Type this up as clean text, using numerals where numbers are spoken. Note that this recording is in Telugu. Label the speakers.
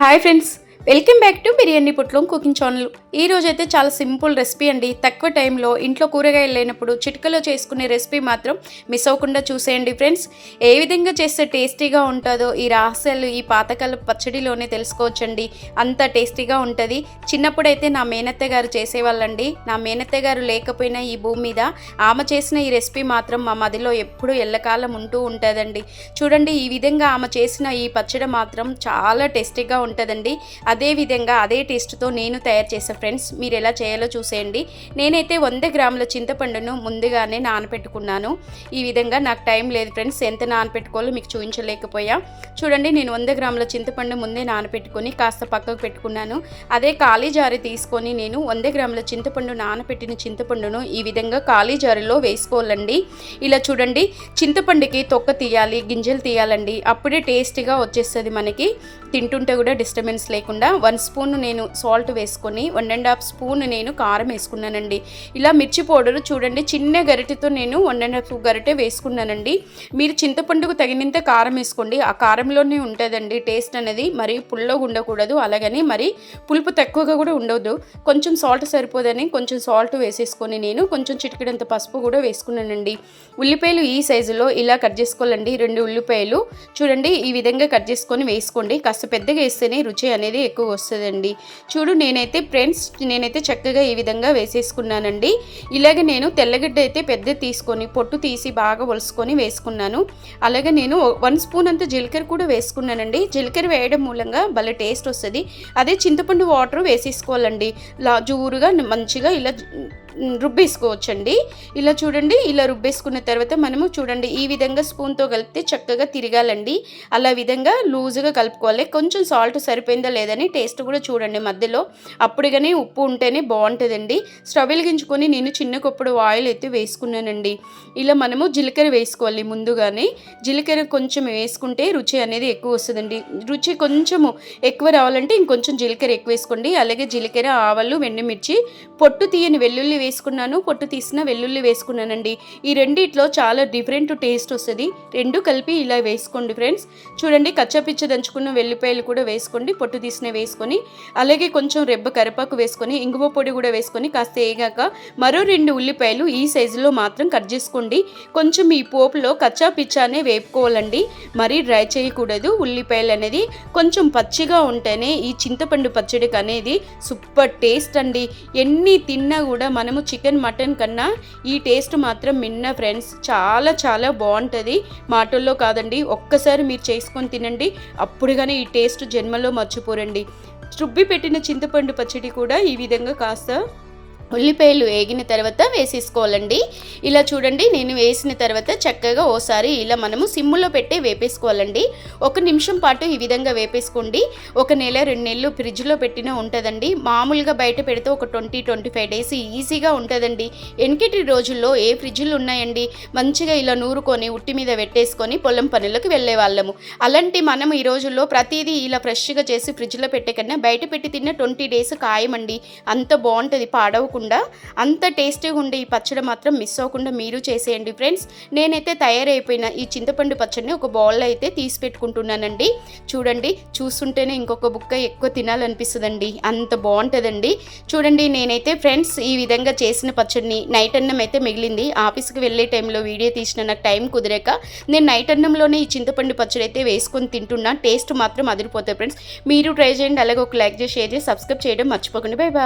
Speaker 1: Hi friends, welcome back to biryani పుట్లం కుకింగ్ ఛానల్. ఈ రోజు అయితే చాలా సింపుల్ రెసిపీ అండి. తక్కువ టైంలో ఇంట్లో కూరగాయలు లేనప్పుడు చిటికలో చేసుకునే రెసిపీ మాత్రం మిస్ అవ్వకుండా చూసేయండి ఫ్రెండ్స్. ఏ విధంగా చేస్తే టేస్టీగా ఉంటుందో ఈ రహస్యాలు ఈ పాతకాలపు పచ్చడిలోనే తెలుసుకోవచ్చండి. అంత టేస్టీగా ఉంటుంది. చిన్నప్పుడైతే నా మేనత్త గారు చేసేవాళ్ళండి. నా మేనత్త గారు లేకపోయినా ఈ భూమి మీద ఆమె చేసిన ఈ రెసిపీ మాత్రం మా మదిలో ఎప్పుడూ ఎల్లకాలం ఉంటూ ఉంటుందండి. చూడండి, ఈ విధంగా ఆమె చేసిన ఈ పచ్చడి మాత్రం చాలా టేస్టీగా ఉంటుందండి. అదేవిధంగా అదే టేస్ట్తో నేను తయారు చేసే ఫ్రెండ్స్, మీరు ఎలా చేయాలో చూసేయండి. నేనైతే 100 గ్రాముల చింతపండును ముందుగానే నానపెట్టుకున్నాను. ఈ విధంగా నాకు టైం లేదు ఫ్రెండ్స్, ఎంత నానపెట్టుకోవాలో మీకు చూపించలేకపోయా. చూడండి, నేను 100 గ్రాముల చింతపండు ముందే నానపెట్టుకొని కాస్త పక్కకు పెట్టుకున్నాను. అదే ఖాళీ జారి తీసుకొని నేను 100 గ్రాముల చింతపండు నానపెట్టిన చింతపండును ఈ విధంగా ఖాళీ జారిలో వేసుకోవాలండి. ఇలా చూడండి, చింతపండుకి తొక్క తీయాలి, గింజలు తీయాలండి. అప్పుడే టేస్టీగా వచ్చేస్తుంది మనకి. తింటుంటే కూడా డిస్టర్బెన్స్ లేకుండా 1 స్పూన్ నేను సాల్ట్ వేసుకొని 1.5 స్పూన్ నేను కారం వేసుకున్నానండి. ఇలా మిర్చి పౌడరు చూడండి, చిన్న గరిటెతో నేను 1.5 గరిటె వేసుకున్నానండి. మీరు చింతపండుకు తగినంత కారం వేసుకోండి. ఆ కారంలోనే ఉంటుందండి టేస్ట్ అనేది. మరి పుల్లగా ఉండకూడదు, అలాగని మరి పులుపు తక్కువగా కూడా ఉండదు. కొంచెం సాల్ట్ సరిపోదని కొంచెం సాల్ట్ వేసేసుకొని నేను కొంచెం చిటికెడంత పసుపు కూడా వేసుకున్నానండి. ఉల్లిపాయలు ఈ సైజులో ఇలా కట్ చేసుకోవాలండి. 2 ఉల్లిపాయలు చూడండి ఈ విధంగా కట్ చేసుకొని వేసుకోండి. కాస్త పెద్దగా వేస్తేనే రుచి అనేది ఎక్కువ వస్తుందండి. చూడు, నేనైతే చక్కగా ఈ విధంగా వేసేసుకున్నానండి. ఇలాగే నేను తెల్లగడ్డ అయితే పెద్ద తీసుకొని పొట్టు తీసి బాగా ఒలుసుకొని వేసుకున్నాను. అలాగే నేను 1 స్పూన్ అంత జీలకర్ర కూడా వేసుకున్నానండి. జీలకర్ర వేయడం మూలంగా భలే టేస్ట్ వస్తుంది. అదే చింతపండు వాటర్ వేసేసుకోవాలండి. జూరుగా మంచిగా ఇలా రుబ్బేసుకోవచ్చండి. ఇలా చూడండి, ఇలా రుబ్బేసుకున్న తర్వాత మనము చూడండి ఈ విధంగా స్పూన్తో కలిపితే చక్కగా తిరగాలండి. అలా విధంగా లూజుగా కలుపుకోవాలి. కొంచెం సాల్ట్ సరిపోయిందా లేదని టేస్ట్ కూడా చూడండి మధ్యలో. అప్పుడు కానీ ఉప్పు ఉంటేనే బాగుంటుందండి. స్టవ్ వెలిగించుకొని నేను చిన్న కొప్పుడు ఆయిల్ అయితే వేసుకున్నానండి. ఇలా మనము జీలకర్ర వేసుకోవాలి ముందుగానే. జీలకర్ర కొంచెం వేసుకుంటే రుచి అనేది ఎక్కువ వస్తుందండి. రుచి కొంచెము ఎక్కువ రావాలంటే ఇంకొంచెం జీలకర్ర ఎక్కువ వేసుకోండి. అలాగే జీలకర్ర, ఆవాలు, ఎండుమిర్చి, పొట్టు తీయని వెల్లుల్లి వేసుకున్నాను, పొట్టు తీసిన వెల్లుల్లి వేసుకున్నానండి. ఈ రెండిట్లో చాలా డిఫరెంట్ టేస్ట్ వస్తుంది. 2 కలిపి ఇలా వేసుకోండి ఫ్రెండ్స్. చూడండి, కచ్చపిచ్చ దంచుకున్న వెల్లిపాయలు కూడా వేసుకోండి, పొట్టు తీసిన వేసుకొని. అలాగే కొంచెం రెబ్బ కరివేపాకు వేసుకొని ఇంగువ పొడి కూడా వేసుకొని కాస్త వేగాక మరో 2 ఉల్లిపాయలు ఈ సైజులో మాత్రం కట్ చేసుకోండి. కొంచెం ఈ పోపులో కచ్చాపిచ్చానే వేపుకోవాలండి. మరీ డ్రై చేయకూడదు. ఉల్లిపాయలు అనేది కొంచెం పచ్చిగా ఉంటేనే ఈ చింతపండు పచ్చడికి అనేది సూపర్ టేస్ట్ అండి. ఎన్ని తిన్నా కూడా మనము చికెన్, మటన్ కన్నా ఈ టేస్ట్ మాత్రం మిన్న ఫ్రెండ్స్. చాలా చాలా బాగుంటుంది. మాటల్లో కాదండి, ఒక్కసారి మీరు చేసుకొని తినండి. అప్పుడు కానీ ఈ టేస్ట్ జన్మలో మర్చిపోరండి. రుబ్బి పెట్టిన చింతపండు పచ్చడి కూడా ఈ విధంగా కాస్త ఉల్లిపాయలు వేగిన తర్వాత వేసేసుకోవాలండి. ఇలా చూడండి, నేను వేసిన తర్వాత చక్కగా ఓసారి ఇలా మనము సిమ్ములో పెట్టి వేపేసుకోవాలండి. 1 నిమిషం పాటు ఈ విధంగా వేపేసుకోండి. 1 నెల 2 నెలలు ఫ్రిడ్జ్లో పెట్టినా ఉంటుందండి. మామూలుగా బయట పెడితే ఒక 20-25 డేస్ ఈజీగా ఉంటుందండి. వెనకటి రోజుల్లో ఏ ఫ్రిడ్జ్లు ఉన్నాయండి, మంచిగా ఇలా నూరుకొని ఉట్టి మీద పెట్టేసుకొని పొలం పనులకు వెళ్ళే వాళ్ళము. అలాంటి మనం ఈ రోజుల్లో ప్రతిదీ ఇలా ఫ్రెష్గా చేసి ఫ్రిడ్జ్లో పెట్టే కన్నా బయట పెట్టి తిన్న 20 డేస్ ఖాయమండి. అంత బాగుంటుంది, పాడవకుండా. అంత టేస్టీగా ఉండే ఈ పచ్చడి మాత్రం మిస్ అవ్వకుండా మీరు చేసేయండి ఫ్రెండ్స్. నేనైతే తయారైపోయిన ఈ చింతపండు పచ్చడిని ఒక బౌల్లో అయితే తీసి పెట్టుకుంటున్నానండి. చూడండి, చూస్తుంటేనే ఇంకొక బుక్క ఎక్కువ తినాలనిపిస్తుందండి. అంత బాగుంటుందండి. చూడండి, నేనైతే ఫ్రెండ్స్ ఈ విధంగా చేసిన పచ్చడిని నైట్ అన్నం అయితే మిగిలింది. ఆఫీస్కి వెళ్ళే టైంలో వీడియో తీసిన నాకు టైం కుదిరాక నేను నైట్ అన్నంలోనే ఈ చింతపండు పచ్చడి అయితే వేసుకొని తింటున్నా. టేస్ట్ మాత్రం అదిరిపోతాయి ఫ్రెండ్స్. మీరు ట్రై చేయండి. అలాగే ఒక లైక్ చేసి, షేర్ చేసి, సబ్స్క్రైబ్ చేయడం మర్చిపోకండి. Bye bye.